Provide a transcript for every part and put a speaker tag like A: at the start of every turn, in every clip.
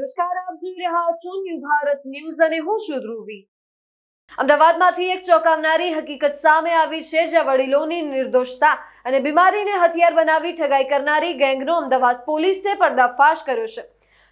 A: નમસ્કાર, આપ જોઈ રહ્યા છો ન્યૂ ભારત ન્યૂઝ અને હું છું ધ્રુવી। અમદાવાદમાંથી એક ચોંકાવનારી હકીકત સામે આવી છે, જ્યાં વડીલોની નિર્દોષતા અને બીમારીને હથિયાર બનાવી ઠગાઈ કરનારી ગેંગનો અમદાવાદ પોલીસે પર્દાફાશ કર્યો છે।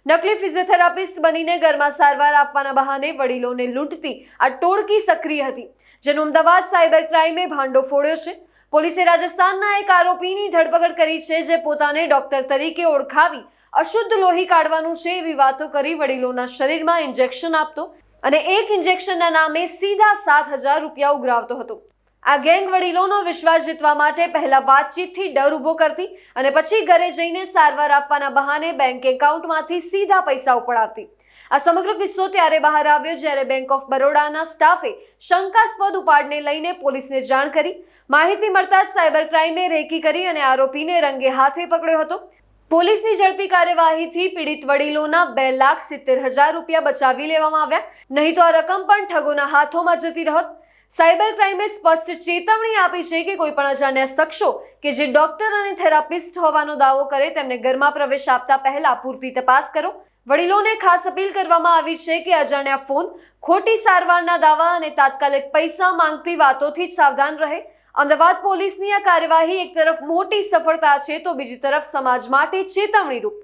A: નકલી ફિઝિયોથેરાપિસ્ટ બનીને ઘરમાં સારવાર આપવાના બહાને વડીલોને લૂંટતી આ ટોળકી સક્રિય હતી, જેનો અમદાવાદ સાયબર ક્રાઇમે ભાંડો ફોડ્યો છે। પોલીસે રાજસ્થાનના એક આરોપીની ધરપકડ કરી છે, જે પોતાને ડોક્ટર તરીકે ઓળખાવી અશુદ્ધ લોહી કાઢવાનું છે એવી વાતો કરી વડીલોના શરીરમાં ઇન્જેક્શન આપતો અને એક ઇન્જેક્શનના નામે સીધા 7,000 રૂપિયા ઉઘરાવતો હતો। આ ગેંગ વડીલોનો વિશ્વાસ જીતવા માટે પહેલા વાતચીતથી ડર ઊભો કરતી અને પછી ઘરે જઈને સારવાર આપવાના બહાને બેંક એકાઉન્ટમાંથી સીધા પૈસા ઉપડાવતી। આ સમગ્ર કિસ્સો ત્યારે બહાર આવ્યો જ્યારે બેંક ઓફ બરોડાના સ્ટાફે શંકાસ્પદ ઉપાડને લઈને પોલીસને જાણ કરી। માહિતી મળતા જ સાયબર ક્રાઇમે રેકી કરી અને આરોપીને રંગે હાથે પકડ્યો હતો। પોલીસની ઝડપી કાર્યવાહીથી પીડિત વડીલોના 2,70,000 રૂપિયા બચાવી લેવામાં આવ્યા, નહીં તો આ રકમ પણ ઠગોના હાથોમાં જતી રહત। સાયબર ક્રાઇમે સ્પષ્ટ ચેતવણી આપી છે કે કોઈ પણ અજાણ્યા શખ્સો કે જે ડોક્ટર અને થેરાપિસ્ટ હોવાનો દાવો કરે તેમને ઘરમાં પ્રવેશ આપતા પહેલા પૂરતી તપાસ કરો। વડીલોને ખાસ અપીલ કરવામાં આવી છે કે અજાણ્યા ફોન, ખોટી સારવારના દાવા અને તાત્કાલિક પૈસા માંગતી વાતોથી જ સાવધાન રહે। અમદાવાદ પોલીસની આ કાર્યવાહી એક તરફ મોટી સફળતા છે તો બીજી તરફ સમાજ માટે ચેતવણીરૂપ।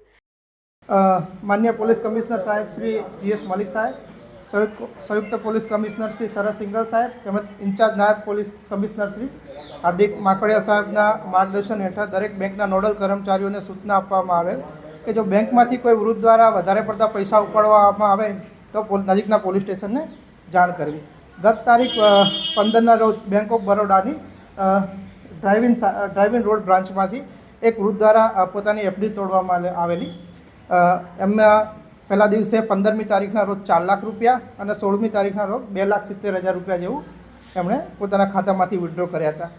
B: માન્ય પોલીસ કમિશનર સાહેબ શ્રી GS મલિક સાહેબ, સંયુક્ત પોલીસ કમિશનર શ્રી સરસ સિંગલ સાહેબ તેમજ ઇન્ચાર્જ નાયબ પોલીસ કમિશનર શ્રી હાર્દિક માકડિયા સાહેબના માર્ગદર્શન હેઠળ દરેક બેંકના નોડલ કર્મચારીઓને સૂચના આપવામાં આવેલ કે જો બેંકમાંથી કોઈ વૃદ્ધ દ્વારા વધારે પડતા પૈસા ઉપાડવામાં આવે તો નજીકના પોલીસ સ્ટેશનને જાણ કરવી। ગત તારીખ 15ના રોજ બેંક ઓફ બરોડાની ડ્રાઇવિંગ રોડ બ્રાન્ચમાંથી એક વૃદ્ધ દ્વારા પોતાની FD તોડવામાં આવેલી। એમના પહેલા દિવસે 15મી તારીખના રોજ 4 લાખ રૂપિયા અને 16મી તારીખના રોજ 2,70,000 રૂપિયા જેવું એમણે પોતાના ખાતામાંથી વિથડ્રો કર્યા હતા,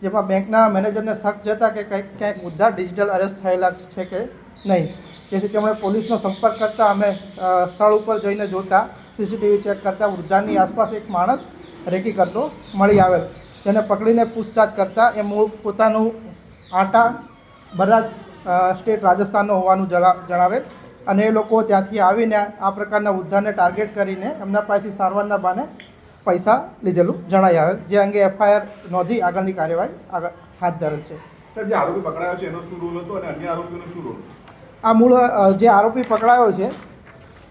B: જેમાં બેંકના મેનેજરને શક જતા કે ક્યાંક મુદ્દા ડિજિટલ અરેસ્ટ થયેલા છે કે નહીં, તેથી તેમણે પોલીસનો સંપર્ક કરતાં અમે સ્થળ ઉપર જઈને જોતા CCTV ચેક કરતાં વૃદ્ધાની આસપાસ એક માણસ રેકી કરતો મળી આવેલ, જેને પકડીને પૂછતાછ કરતાં એ મૂળ પોતાનું આટા બરાજ સ્ટેટ રાજસ્થાનનો હોવાનું જણાવેલ અને એ લોકો ત્યાંથી આવીને આ પ્રકારના વૃદ્ધાને ટાર્ગેટ કરીને એમના પાસેથી સારવારના બહાને પૈસા લીધેલું જણાઈ આવેલ, જે અંગે FIR નોંધી આગળની કાર્યવાહી આગળ હાથ ધરેલ છે।
C: સર, જે આરોપી પકડાયો છે એનો શું રોલ હતો અને અન્ય આરોપીનો શું રોલ?
B: આ મૂળ જે આરોપી પકડાયો છે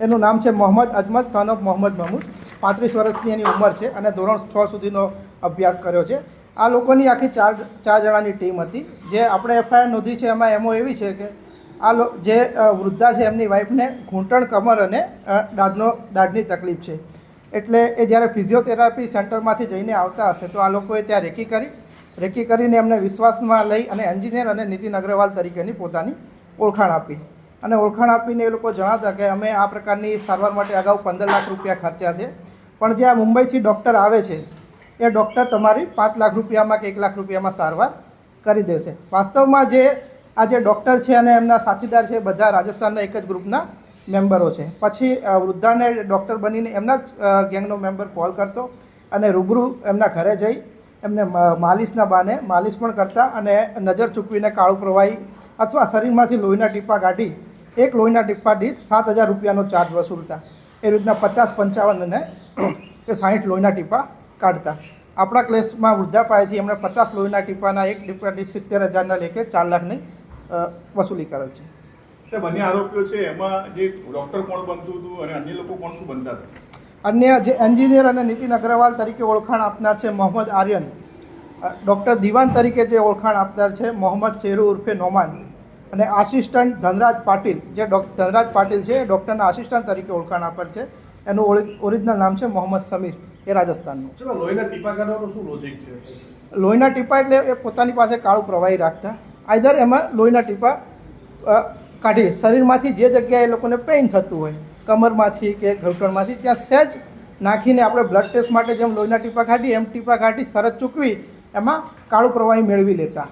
B: એનું નામ છે મોહમ્મદ અજમત સન ઓફ મોહમ્મદ મહમૂદ। 35 વર્ષની એની ઉંમર છે અને ધોરણ 6 સુધીનો અભ્યાસ કર્યો છે। આ લોકોની આખી ચાર જણાની ટીમ હતી। જે આપણે FIR નોંધી છે એમાં એમો એવી છે કે જે વૃદ્ધા છે એમની વાઈફને ઘૂંટણ, કમર અને દાઢની તકલીફ છે, એટલે એ જ્યારે ફિઝિયોથેરાપી સેન્ટરમાંથી જઈને આવતા હશે તો આ લોકોએ ત્યાં રેકી કરીને એમને વિશ્વાસમાં લઈ અને એન્જિનિયર અને નીતિન અગ્રવાલ તરીકેની પોતાની ઓળખાણ આપી અને ઓળખાણ આપીને એ લોકો જણાવતા કે અમે આ પ્રકારની સારવાર માટે અગાઉ 15 લાખ રૂપિયા ખર્ચ્યા છે, પણ જે આ મુંબઈથી ડૉક્ટર આવે છે એ ડૉક્ટર તમારી 5 લાખ રૂપિયામાં કે 1 લાખ રૂપિયામાં સારવાર કરી દેશે। વાસ્તવમાં જે આ જે ડૉક્ટર છે અને એમના સાથીદાર છે બધા રાજસ્થાનના એક જ ગ્રુપના મેમ્બરો છે। પછી વૃદ્ધાને ડૉક્ટર બનીને એમના જ ગેંગનો મેમ્બર કોલ કરતો અને રૂબરૂ એમના ઘરે જઈ એમને માલિશના બહાને માલિશ પણ કરતા અને નજર ચૂકવીને કાળું પ્રવાહી અથવા શરીરમાંથી લોહીના ટીપા કાઢી એક લોહીના ટીપા દીઠ 7,000 રૂપિયાનો ચાર્જ વસૂલતા। એ રીતના 50, 55 અને 60 લોહીના ટીપા કાઢતા। આપણા કેસમાં વૃદ્ધા પાસેથી એમણે 50 લોહીના ટીપાના એક ટીપા દીઠ 70,000ના લેખે 4 લાખની વસૂલી કરેલ છે।
C: સાહેબ, અન્ય આરોપીઓ છે એમાં જે ડૉક્ટર કોણ બનતું હતું અને અન્ય લોકો કોણ શું બનતા હતા?
B: અન્ય જે એન્જિનિયર અને નીતિન અગ્રવાલ તરીકે ઓળખાણ આપનાર છે મોહમ્મદ આર્યન, ડૉક્ટર દિવાન તરીકે જે ઓળખાણ આપનાર છે મોહમ્મદ શેરુ ઉર્ફે નોમાન અને આસિસ્ટન્ટ ધનરાજ પાટીલ, જે ધનરાજ પાટીલ છે એ ડૉક્ટરના આસિસ્ટન્ટ તરીકે ઓળખાણ આપેલ છે। એનું ઓરિજિનલ નામ છે મોહમ્મદ સમીર, એ રાજસ્થાનનું।
D: લોહીના ટીપા કાઢવાનું શું લોજિક છે?
B: લોહીના ટીપા એટલે એ પોતાની પાસે કાળું પ્રવાહી રાખતા, આઈધર એમાં લોહીના ટીપા કાઢી શરીરમાંથી જે જગ્યાએ એ લોકોને પેઇન થતું હોય, કમરમાંથી કે ઘૂંટણમાંથી, ત્યાં સહેજ નાખીને આપણે બ્લડ ટેસ્ટ માટે જેમ લોહીના ટીપા કાઢી એમ ટીપા કાઢી શરત ચૂકવી એમાં કાળું પ્રવાહી મેળવી લેતા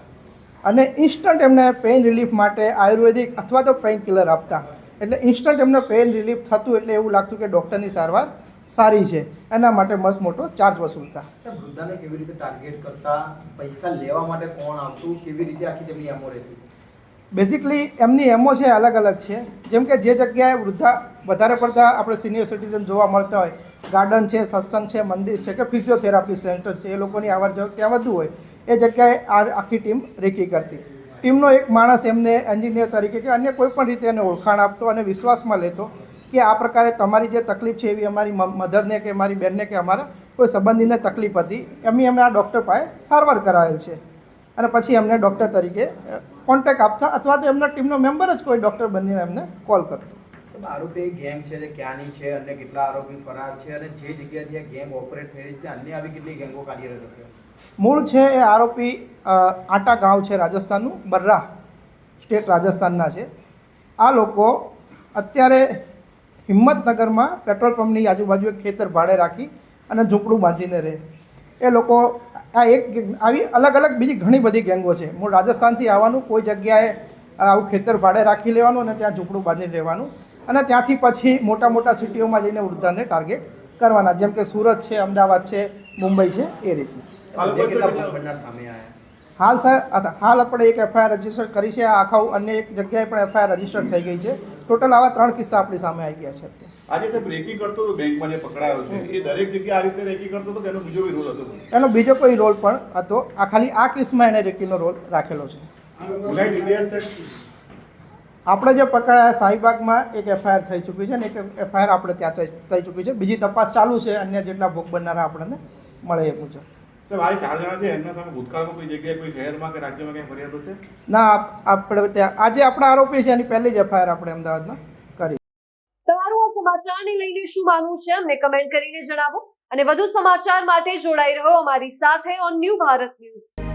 B: અને ઇન્સ્ટન્ટ એમને પેઇન રિલીફ માટે આયુર્વેદિક અથવા તો પેઇન કિલર આપતા। એટલે ઇન્સ્ટન્ટ એમને પેઇન રિલીફ થતું એટલે એવું લાગતું કે ડૉક્ટરની સારવાર સારી છે, એના માટે મસ્ત મોટો ચાર્જ વસૂલતા।
E: સાહેબ, વૃદ્ધાને કેવી રીતે ટાર્ગેટ કરતા, પૈસા લેવા માટે કોણ આવતું, કેવી રીતે આખી તેમની એમો રહેતી?
B: બેઝિકલી એમની એમો છે અલગ અલગ છે. જેમ કે જે જગ્યાએ વૃદ્ધા વધારે પડતા આપણે સિનિયર સિટીઝન જોવા મળતા હોય, ગાર્ડન છે, સત્સંગ છે, મંદિર છે કે ફિઝિયોથેરાપી સેન્ટર છે, એ લોકોની આવર જવર ત્યાં વધુ હોય, એ જગ્યાએ આ આખી ટીમ રેકી કરતી. ટીમનો એક માણસ એમને એન્જિનિયર તરીકે કે અન્ય કોઈ પણ રીતે એને ઓળખાણ આપતો અને વિશ્વાસમાં લેતો કે આ પ્રકારે તમારી જે તકલીફ છે એવી અમારી મધરને કે મારી બહેનને કે અમારા કોઈ સંબંધીને તકલીફ હતી, એમની અમે આ ડૉક્ટર પાસે સારવાર કરાવેલ છે. અને પછી એમને ડૉક્ટર તરીકે કોન્ટેક્ટ આપતા અથવા તો એમના ટીમનો મેમ્બર જ કોઈ ડૉક્ટર બનીને એમને કોલ કરતો.
E: આરોપી ગેંગ છે તે ક્યાંની છે અને કેટલા આરોપી ફરાર છે અને જે જગ્યાથી આ ગેંગ ઓપરેટ થઈ રહી છે અન્ય આવી કેટલી ગેંગો કાર્યરત હશે?
B: મૂળ છે એ આરોપી આટા ગાંવ છે રાજસ્થાનનું, બર્રા સ્ટેટ રાજસ્થાનના છે. આ લોકો અત્યારે હિંમતનગરમાં પેટ્રોલ પંપની આજુબાજુ એક ખેતર ભાડે રાખી અને ઝૂંપડું બાંધીને રહે. એ લોકો આ એક આવી અલગ અલગ બીજી ઘણી બધી ગેંગો છે. મૂળ રાજસ્થાનથી આવવાનું, કોઈ જગ્યાએ આવું ખેતર ભાડે રાખી લેવાનું અને ત્યાં ઝૂંપડું બાંધીને રહેવાનું અને ત્યાંથી પછી મોટા મોટા સિટીઓમાં જઈને વૃદ્ધાને ટાર્ગેટ કરવાના, જેમ કે સુરત છે, અમદાવાદ છે, મુંબઈ છે, એ રીતનું.
E: કેટલા ભોગ બનનાર સામે આવ્યા?
B: હાલ આપણે એક એફઆઈઆર રજીસ્ટર કરી છે. આ આખા અન્ય એક જગ્યાએ પણ એફઆઈઆર રજીસ્ટર થઈ ગઈ છે. ટોટલ આવા 3 કિસ્સા આપણી સામે આવી ગયા છે.
C: આજે સાહેબ રેકી કરતો હતો બેંકમાં જે પકડાયો છે, એ દરેક જગ્યાએ આ રીતે રેકી કરતો હતો કે એનો બીજો બી રોલ હતો?
B: એનો બીજો કોઈ રોલ પણ હતો. આ ખાલી આ કેસમાં એને રેકીનો રોલ રાખેલો છે.
C: ગુનાહિત ઇતિહાસ સાહેબ?
B: આપણે જે પકડાયા શાહીબાગમાં એક એફઆઈઆર થઈ ચૂકી છે અને એક એફઆઈઆર આપણે ત્યાં થઈ ચૂકી છે. બીજી તપાસ ચાલુ છે. અન્ય જેટલા ભોગ બનનારા આપણને મળે એ મુજબ.
C: સાહેબ આ 4 જણા છે એમના સામે ભૂતકાળમાં કોઈ જગ્યાએ કોઈ શહેરમાં કે રાજ્યમાં ક્યાંય ફરિયાદો છે?
B: ના, આપણે ત્યાં આજે આપણા આરોપી છે એની પહેલી જ એફઆઈઆર આપણે અમદાવાદમાં કરી.
A: તમારું આ સમાચારને લઈને શું માનવું છે અમને કમેન્ટ કરીને જણાવો અને વધુ સમાચાર માટે જોડાઈ રહો અમારી સાથે ઓન ન્યૂ ભારત ન્યૂઝ.